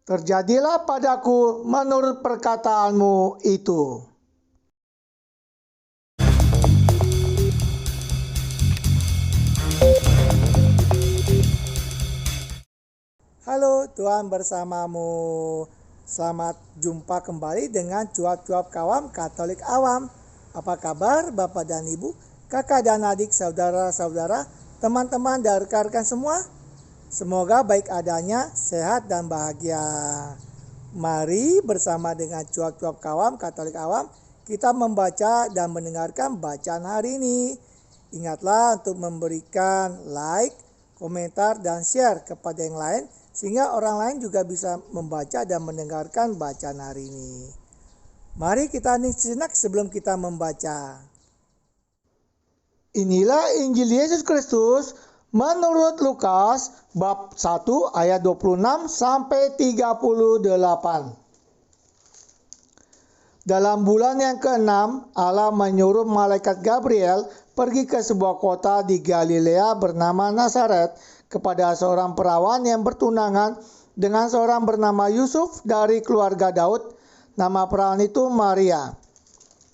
Terjadilah padaku menurut perkataanmu itu. Halo, Tuhan bersamamu. Selamat jumpa kembali dengan cuap-cuap kawam Katolik awam. Apa kabar Bapak dan Ibu, kakak dan adik, saudara-saudara, teman-teman dan rekan-rekan semua? Semoga baik adanya, sehat dan bahagia. Mari bersama dengan cuap-cuap kawam Katolik awam, kita membaca dan mendengarkan bacaan hari ini. Ingatlah untuk memberikan like, komentar, dan share kepada yang lain, sehingga orang lain juga bisa membaca dan mendengarkan bacaan hari ini. Mari kita hening sejenak sebelum kita membaca. Inilah Injil Yesus Kristus menurut Lukas bab 1 ayat 26 sampai 38. Dalam bulan yang ke-6, Allah menyuruh malaikat Gabriel pergi ke sebuah kota di Galilea bernama Nazaret kepada seorang perawan yang bertunangan dengan seorang bernama Yusuf dari keluarga Daud. Nama perawan itu Maria.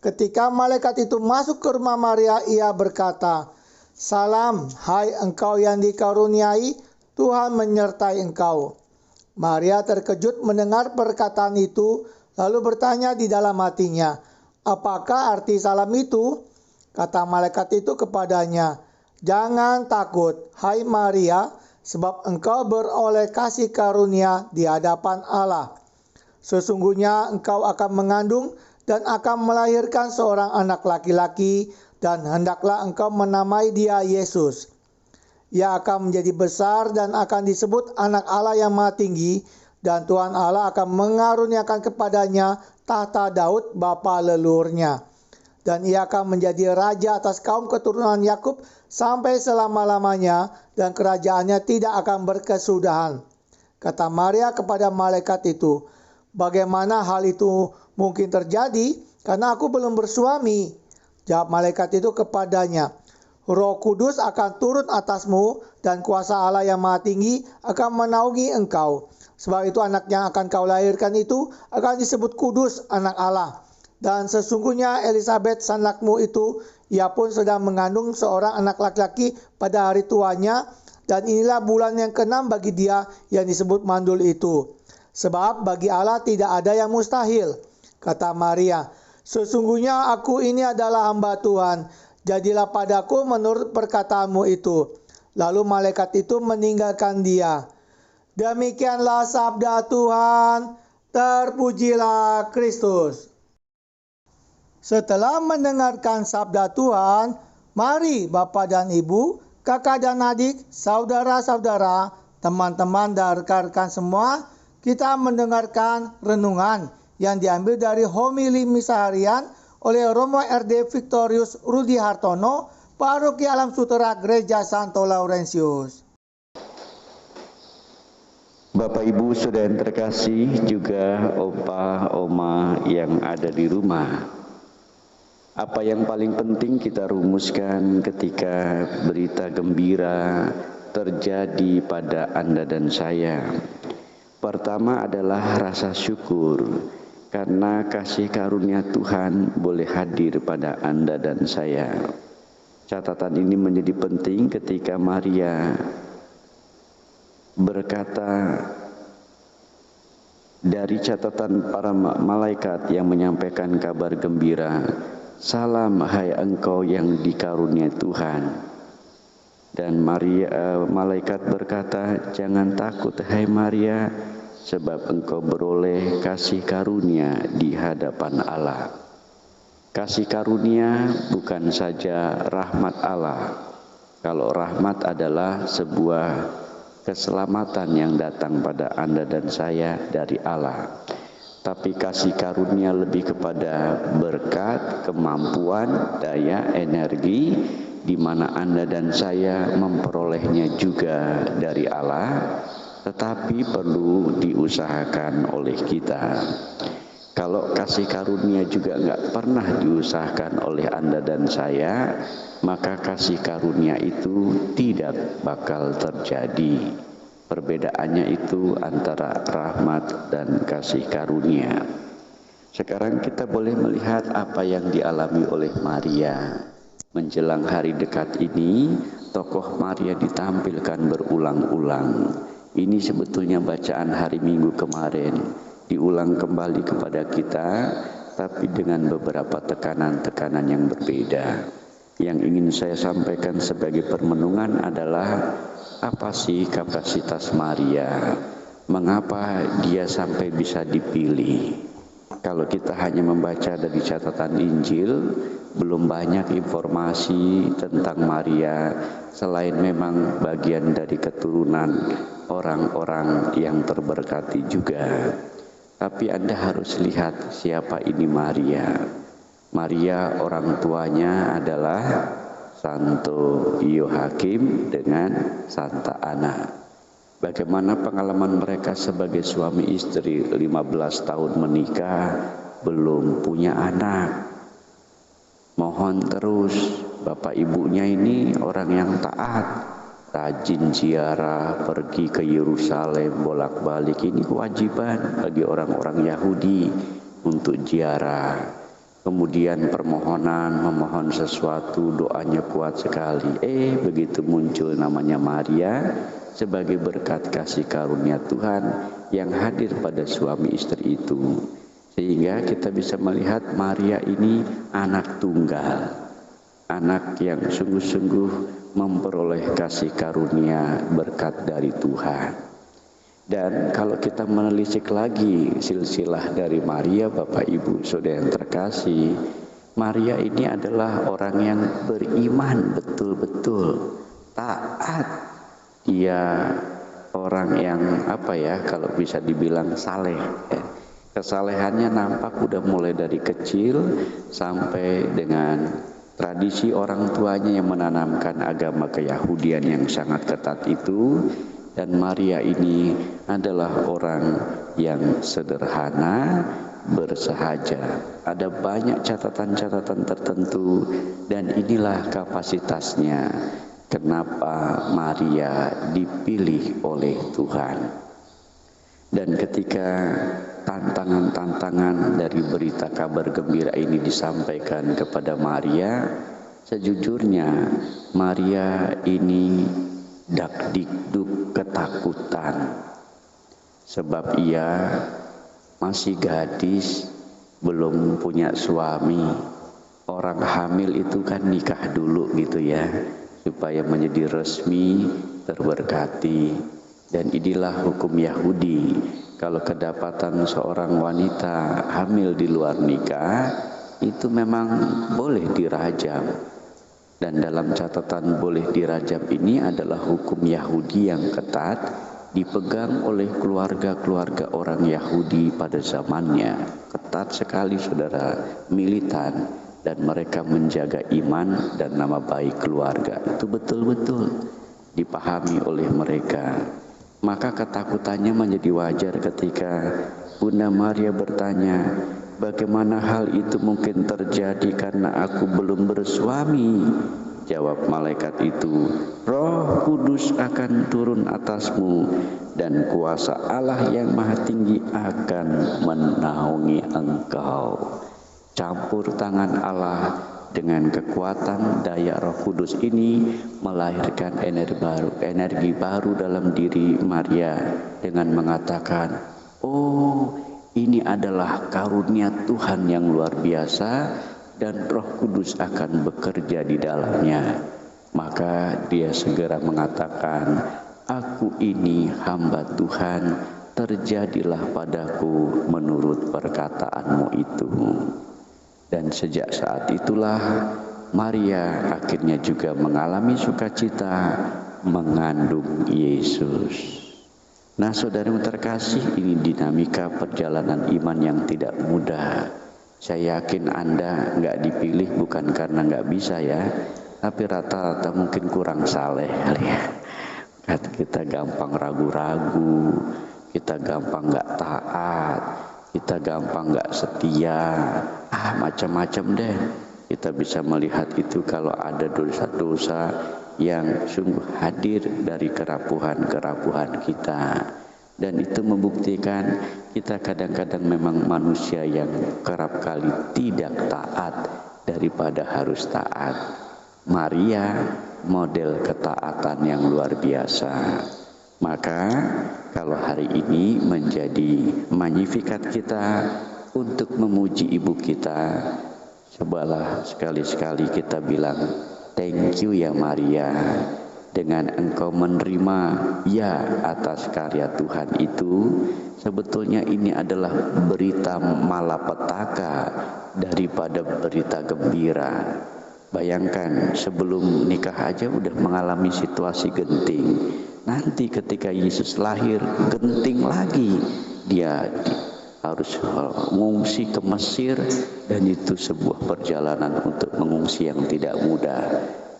Ketika malaikat itu masuk ke rumah Maria, ia berkata, "Salam, hai engkau yang dikaruniai, Tuhan menyertai engkau." Maria terkejut mendengar perkataan itu, lalu bertanya di dalam hatinya, "Apakah arti salam itu?" Kata malaikat itu kepadanya, "Jangan takut, hai Maria, sebab engkau beroleh kasih karunia di hadapan Allah. Sesungguhnya engkau akan mengandung dan akan melahirkan seorang anak laki-laki, dan hendaklah engkau menamai dia Yesus. Ia akan menjadi besar dan akan disebut Anak Allah yang Maha Tinggi, dan Tuhan Allah akan mengaruniakan kepadanya tahta Daud bapa leluhurnya. Dan ia akan menjadi raja atas kaum keturunan Yakub sampai selama-lamanya, dan kerajaannya tidak akan berkesudahan." Kata Maria kepada malaikat itu, "Bagaimana hal itu mungkin terjadi? Karena aku belum bersuami." Jawab malaikat itu kepadanya, "Roh Kudus akan turun atasmu, dan kuasa Allah yang Maha Tinggi akan menaungi engkau. Sebab itu anak yang akan kau lahirkan itu akan disebut kudus, anak Allah. Dan sesungguhnya Elisabet sanakmu itu, ia pun sedang mengandung seorang anak laki-laki pada hari tuanya, dan inilah bulan yang ke-6 bagi dia yang disebut mandul itu. Sebab bagi Allah tidak ada yang mustahil." Kata Maria, "Sesungguhnya aku ini adalah hamba Tuhan, jadilah padaku menurut perkataanmu itu." Lalu malaikat itu meninggalkan dia. Demikianlah sabda Tuhan, terpujilah Kristus. Setelah mendengarkan sabda Tuhan, mari Bapak dan Ibu, kakak dan adik, saudara-saudara, teman-teman dan rekan-rekan semua, kita mendengarkan renungan yang diambil dari homili misa harian oleh Romo RD Victorius Rudi Hartono, Paroki Alam Sutera Gereja Santo Laurentius. Bapak Ibu saudara yang terkasih, juga opa oma yang ada di rumah. Apa yang paling penting kita rumuskan ketika berita gembira terjadi pada Anda dan saya? Pertama adalah rasa syukur, karena kasih karunia Tuhan boleh hadir pada Anda dan saya. Catatan ini menjadi penting ketika Maria berkata, dari catatan para malaikat yang menyampaikan kabar gembira, "Salam hai engkau yang dikarunia Tuhan." Dan malaikat berkata, "Jangan takut hai Maria, sebab engkau beroleh kasih karunia di hadapan Allah." Kasih karunia bukan saja rahmat Allah. Kalau rahmat adalah sebuah keselamatan yang datang pada Anda dan saya dari Allah. Tapi kasih karunia lebih kepada berkat, kemampuan, daya, energi, di mana Anda dan saya memperolehnya juga dari Allah, tetapi perlu diusahakan oleh kita. Kalau kasih karunia juga nggak pernah diusahakan oleh Anda dan saya, maka kasih karunia itu tidak bakal terjadi. Perbedaannya itu antara rahmat dan kasih karunia. Sekarang kita boleh melihat apa yang dialami oleh Maria. Menjelang hari dekat ini, tokoh Maria ditampilkan berulang-ulang. Ini sebetulnya bacaan hari Minggu kemarin, diulang kembali kepada kita, tapi dengan beberapa tekanan-tekanan yang berbeda. Yang ingin saya sampaikan sebagai permenungan adalah apa sih kapasitas Maria? Mengapa dia sampai bisa dipilih? Kalau kita hanya membaca dari catatan Injil, belum banyak informasi tentang Maria selain memang bagian dari keturunan orang-orang yang terberkati juga. Tapi Anda harus lihat siapa ini Maria. Maria orang tuanya adalah Santo Yohakim dengan Santa Ana. Bagaimana pengalaman mereka sebagai suami istri, 15 tahun menikah, belum punya anak. Mohon terus, bapak ibunya ini orang yang taat, rajin ziarah, pergi ke Yerusalem bolak-balik. Ini kewajiban bagi orang-orang Yahudi untuk ziarah. Kemudian permohonan, memohon sesuatu, doanya kuat sekali. Begitu muncul namanya Maria sebagai berkat kasih karunia Tuhan yang hadir pada suami istri itu. Sehingga kita bisa melihat Maria ini anak tunggal, anak yang sungguh-sungguh memperoleh kasih karunia berkat dari Tuhan. Dan kalau kita menelisik lagi silsilah dari Maria, Bapak Ibu Saudara yang terkasih, Maria ini adalah orang yang beriman betul-betul, taat. Dia orang yang kalau bisa dibilang saleh. Kesalehannya nampak udah mulai dari kecil sampai dengan tradisi orang tuanya yang menanamkan agama keyahudian yang sangat ketat itu. Dan Maria ini adalah orang yang sederhana, bersahaja. Ada banyak catatan-catatan tertentu dan inilah kapasitasnya. Kenapa Maria dipilih oleh Tuhan. Dan ketika tantangan-tantangan dari berita kabar gembira ini disampaikan kepada Maria, sejujurnya Maria ini dakdikduk ketakutan, sebab ia masih gadis, belum punya suami. Orang hamil itu kan nikah dulu gitu ya, supaya menjadi resmi, terberkati. Dan inilah hukum Yahudi, kalau kedapatan seorang wanita hamil di luar nikah, itu memang boleh dirajam. Dan dalam catatan boleh dirajam ini adalah hukum Yahudi yang ketat, dipegang oleh keluarga-keluarga orang Yahudi pada zamannya. Ketat sekali saudara, militan, dan mereka menjaga iman dan nama baik keluarga. Itu betul-betul dipahami oleh mereka. Maka ketakutannya menjadi wajar ketika Bunda Maria bertanya, bagaimana hal itu mungkin terjadi karena aku belum bersuami? Jawab malaikat itu, Roh Kudus akan turun atasmu dan kuasa Allah yang Maha Tinggi akan menaungi engkau. Campur tangan Allah dengan kekuatan daya Roh Kudus ini melahirkan energi baru dalam diri Maria dengan mengatakan, ini adalah karunia Tuhan yang luar biasa dan Roh Kudus akan bekerja di dalamnya. Maka dia segera mengatakan, aku ini hamba Tuhan, terjadilah padaku menurut perkataanmu itu. Dan sejak saat itulah Maria akhirnya juga mengalami sukacita mengandung Yesus. Nah saudara yang terkasih, ini dinamika perjalanan iman yang tidak mudah. Saya yakin Anda nggak dipilih bukan karena nggak bisa ya, tapi rata-rata mungkin kurang saleh kali ya. Kita gampang ragu-ragu, kita gampang nggak taat, kita gampang nggak setia, macam-macam deh. Kita bisa melihat itu kalau ada dosa-dosa yang sungguh hadir dari kerapuhan-kerapuhan kita. Dan itu membuktikan kita kadang-kadang memang manusia yang kerap kali tidak taat daripada harus taat. Maria model ketaatan yang luar biasa. Maka kalau hari ini menjadi magnificat kita untuk memuji ibu kita, cobalah sekali-sekali kita bilang, thank you ya Maria. Dengan engkau menerima ya atas karya Tuhan itu, sebetulnya ini adalah berita malapetaka daripada berita gembira. Bayangkan sebelum nikah aja udah mengalami situasi genting. Nanti ketika Yesus lahir, genting lagi. Dia harus mengungsi ke Mesir, dan itu sebuah perjalanan untuk mengungsi yang tidak mudah.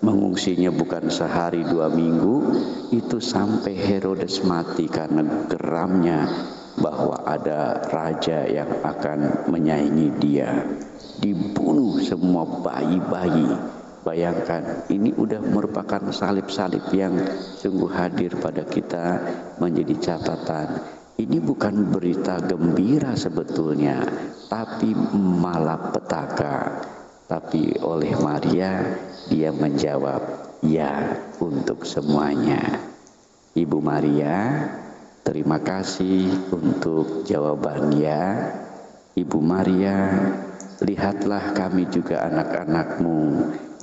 Mengungsinya bukan sehari 2 minggu, itu sampai Herodes mati karena geramnya bahwa ada raja yang akan menyaingi dia. Dibunuh semua bayi-bayi. Bayangkan, ini udah merupakan salib-salib yang sungguh hadir pada kita menjadi catatan. Ini bukan berita gembira sebetulnya, tapi malapetaka. Tapi oleh Maria, dia menjawab, ya untuk semuanya. Ibu Maria, terima kasih untuk jawabannya. Ibu Maria, lihatlah kami juga anak-anak-Mu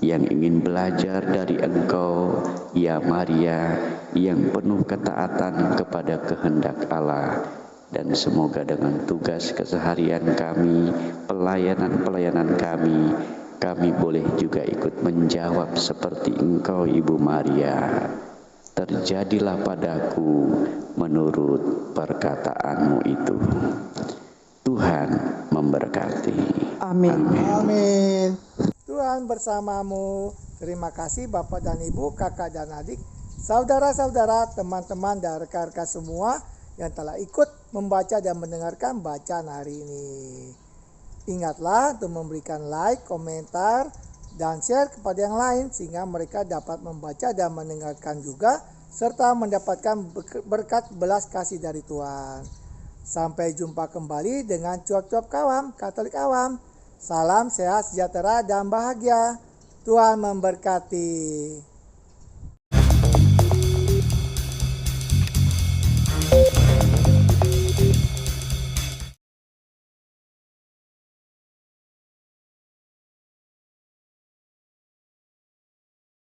yang ingin belajar dari Engkau, ya Maria, yang penuh ketaatan kepada kehendak Allah. Dan semoga dengan tugas keseharian kami, pelayanan-pelayanan kami boleh juga ikut menjawab seperti Engkau, Ibu Maria. Terjadilah padaku menurut perkataanmu itu. Tuhan memberkati. Amin. Amin. Tuhan bersamamu. Terima kasih Bapak dan Ibu, kakak dan adik, saudara-saudara, teman-teman dan rekan-rekan semua yang telah ikut membaca dan mendengarkan bacaan hari ini. Ingatlah untuk memberikan like, komentar, dan share kepada yang lain sehingga mereka dapat membaca dan mendengarkan juga serta mendapatkan berkat belas kasih dari Tuhan. Sampai jumpa kembali dengan cuap-cuap kawam, Katolik awam. Salam sehat, sejahtera, dan bahagia. Tuhan memberkati.